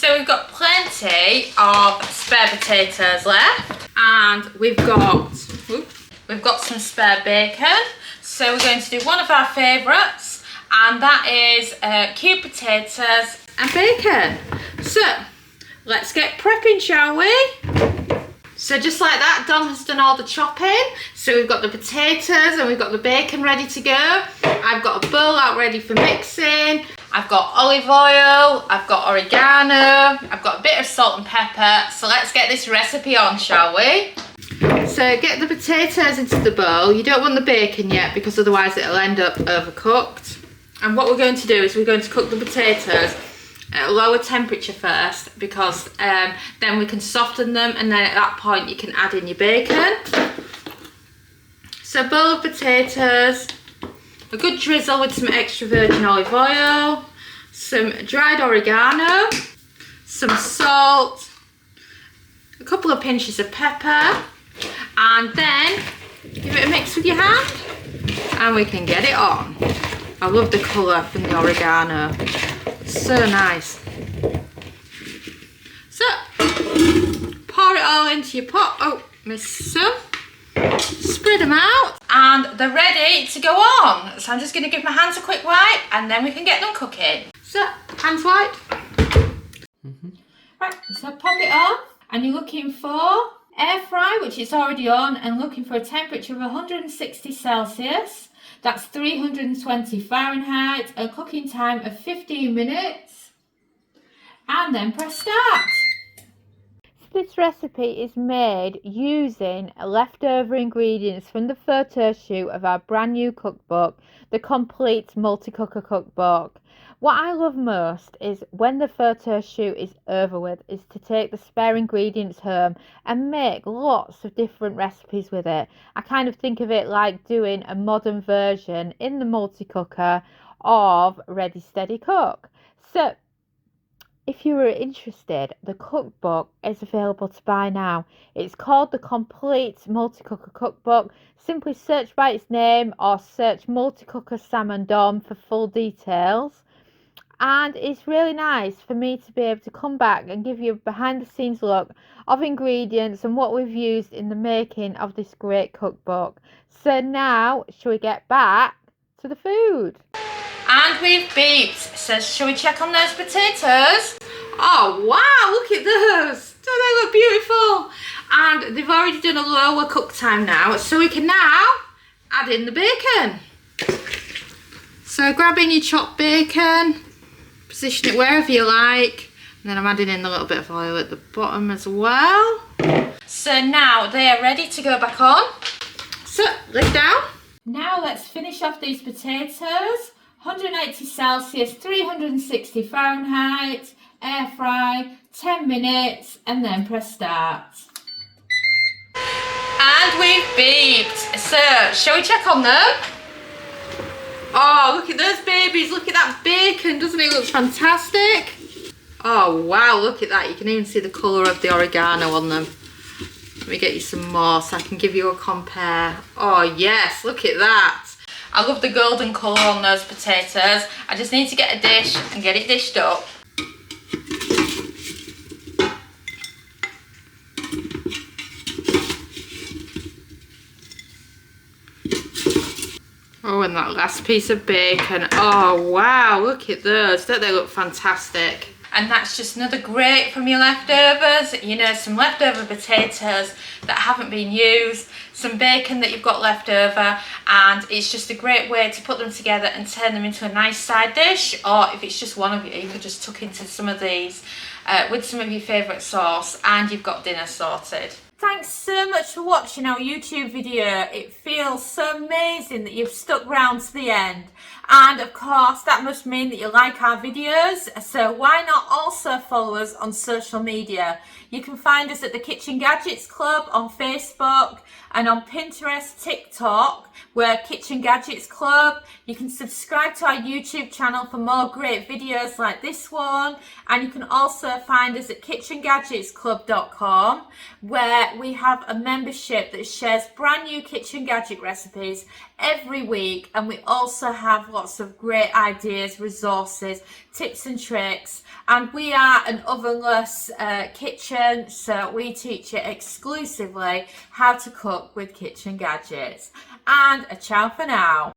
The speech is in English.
So we've got plenty of spare potatoes left, and we've got some spare bacon. So we're going to do one of our favourites, and that is cubed potatoes and bacon. So let's get prepping, shall we? So just like that, Don has done all the chopping. So we've got the potatoes and we've got the bacon ready to go. I've got a bowl out ready for mixing. I've got olive oil, I've got oregano, I've got a bit of salt and pepper. So let's get this recipe on, shall we? So get the potatoes into the bowl. You don't want the bacon yet because otherwise it'll end up overcooked. And what we're going to do is we're going to cook the potatoes at a lower temperature first, because then we can soften them, and then at that point you can add in your bacon. So a bowl of potatoes, a good drizzle with some extra virgin olive oil, some dried oregano, some salt, a couple of pinches of pepper, and then give it a mix with your hand and we can get it on. I love the colour from the oregano. So nice. So pour it all into your pot. Oh, missed some. Spread them out and they're ready to go on. So I'm just going to give my hands a quick wipe and then we can get them cooking. So hands wiped. Right, so pop it on, and you're looking for air fry, which it's already on, and looking for a temperature of 160 Celsius. That's 320 Fahrenheit, a cooking time of 15 minutes, and then press start. This recipe is made using leftover ingredients from the photo shoot of our brand new cookbook, the Complete Multi-Cooker Cookbook. What I love most is when the photo shoot is over with, is to take the spare ingredients home and make lots of different recipes with it. I kind of think of it like doing a modern version in the multi-cooker of Ready Steady Cook. So if you were interested, the cookbook is available to buy now. It's called the Complete Multi-Cooker Cookbook. Simply search by its name or search Multi-Cooker Sam and Dom for full details. And it's really nice for me to be able to come back and give you a behind the scenes look of ingredients and what we've used in the making of this great cookbook. So now, shall we get back to the food? And we've beeped. So shall we check on those potatoes? Oh wow, look at those. Don't they look beautiful? And they've already done a lower cook time now. So we can now add in the bacon. So grab in your chopped bacon. Position it wherever you like, and then I'm adding in a little bit of oil at the bottom as well. So now they are ready to go back on. So lift down. Now let's finish off these potatoes. 180 Celsius, 360 Fahrenheit, air fry, 10 minutes, and then press start. And we've beeped. So shall we check on them? Oh, look at those babies. Look at that bacon. Doesn't it look fantastic? Oh, wow. Look at that. You can even see the colour of the oregano on them. Let me get you some more so I can give you a compare. Oh, yes. Look at that. I love the golden colour on those potatoes. I just need to get a dish and get it dished up. Oh, and that last piece of bacon. Oh, wow, look at those. Don't they look fantastic? And that's just another great from your leftovers. You know, some leftover potatoes that haven't been used, some bacon that you've got left over, and it's just a great way to put them together and turn them into a nice side dish. Or if it's just one of you, you could just tuck into some of these with some of your favourite sauce, and you've got dinner sorted. Thanks so much for watching our YouTube video. It feels so amazing that you've stuck round to the end. And of course, that must mean that you like our videos. So why not also follow us on social media? You can find us at the Kitchen Gadgets Club on Facebook and on Pinterest, TikTok. We're Kitchen Gadgets Club. You can subscribe to our YouTube channel for more great videos like this one. And you can also find us at KitchenGadgetsClub.com, where we have a membership that shares brand new kitchen gadget recipes every week. And we also have lots of great ideas, resources, tips and tricks. And we are an ovenless kitchen, so we teach you exclusively how to cook with kitchen gadgets. And a ciao for now.